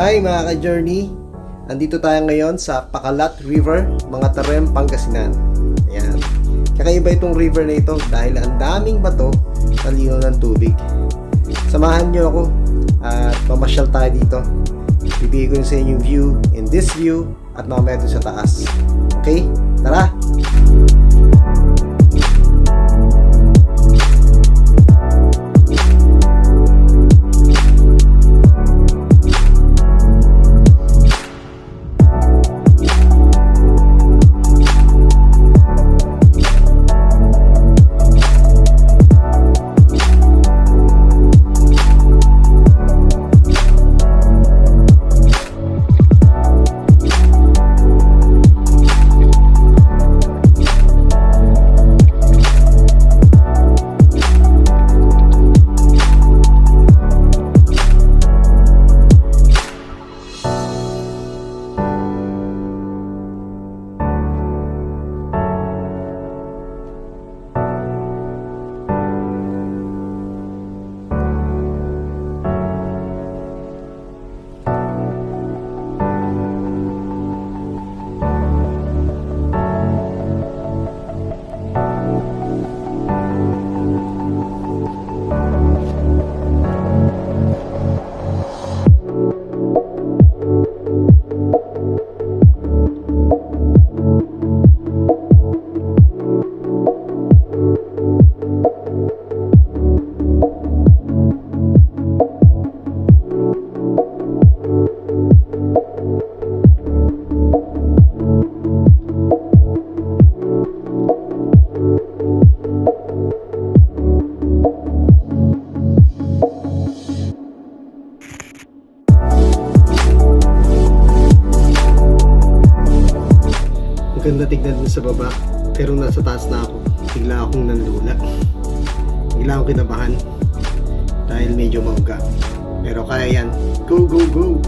Hi mga ka-journey! Andito tayo ngayon sa Pakalat River, mga Tarem, Pangasinan. Ayan. Kakaiba itong river na ito dahil ang daming bato sa linaw ng tubig. Samahan nyo ako at mamasyal tayo dito. Bibigay ko sa inyo yung view in this view at mamaya dun sa taas. Okay? Tara! Maganda tignan dun sa baba, pero nasa taas na ako. Bigla akong nanlula. Bigla akong kinabahan dahil medyo mauga. Pero kaya yan. Go, go, go!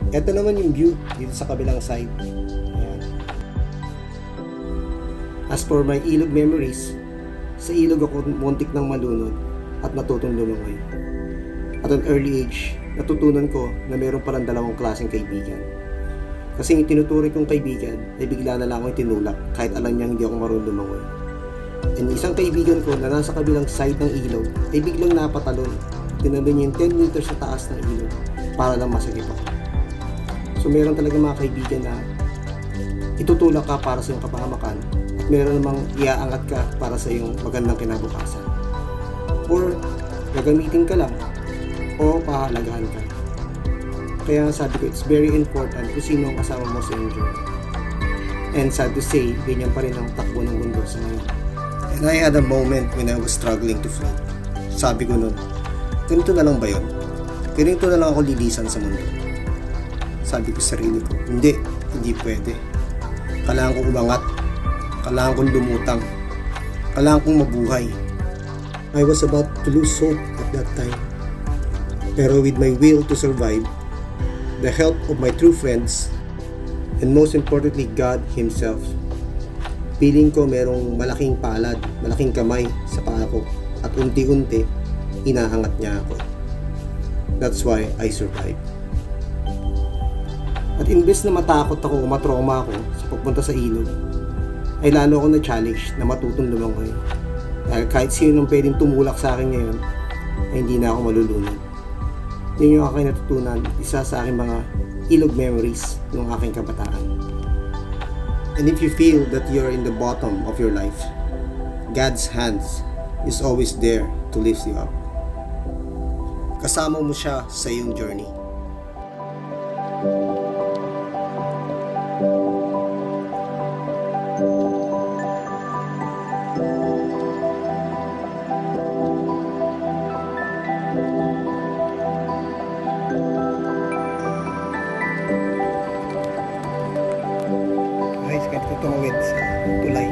Ito naman yung view dito sa kabilang side. Ayan. As for my ilog memories, sa ilog ako muntik ng malunod at natutong lumangoy. At an early age, natutunan ko na meron palang dalawang klaseng kaibigan. Kasi yung tinuturing kong kaibigan ay bigla na lang ako tinulak kahit alam niya hindi ako marunong lumangoy. And isang kaibigan ko na nasa kabilang side ng ilog ay biglang napatalon. Tinalo niya yung 10 meters sa taas ng ilog para lang masagip ako. So meron talaga mga kaibigan na itutulak ka para sa iyong kapahamakan at meron namang iaangat ka para sa iyong magandang kinabukasan. Or gagamitin ka lang o pahalagahan ka. Kaya sabi ko, it's very important kung sino ang kasama mo sa iyong journey. And sad to say, ganyan pa rin ang takbo ng mundo sa ngayon. And I had a moment when I was struggling to float. Sabi ko nun, ganito na lang ba yun? Ganito na lang ako lilisan sa mundo. Sabi ko sa sarili ko, hindi pwede. Kailangan kong umangat. Kailangan kong lumutang. Kailangan kong mabuhay. I was about to lose hope at that time. Pero with my will to survive, the help of my true friends, and most importantly, God Himself, feeling ko merong malaking palad, malaking kamay sa paa ko at unti-unti, inaangat niya ako. That's why I survived. At imbes na matakot ako o matrauma ako sa pagpunta sa ilog, ay lalo ako na-challenge na matutong lumangoy. Dahil kahit sino nang pwedeng tumulak sa akin ngayon, ay hindi na ako malulunod. Yun yung aking natutunan, isa sa aking mga ilog memories ng aking kabataan. And if you feel that you're in the bottom of your life, God's hands is always there to lift you up. Kasama mo siya sa iyong journey. Guys, ganito tumawid sa tulay.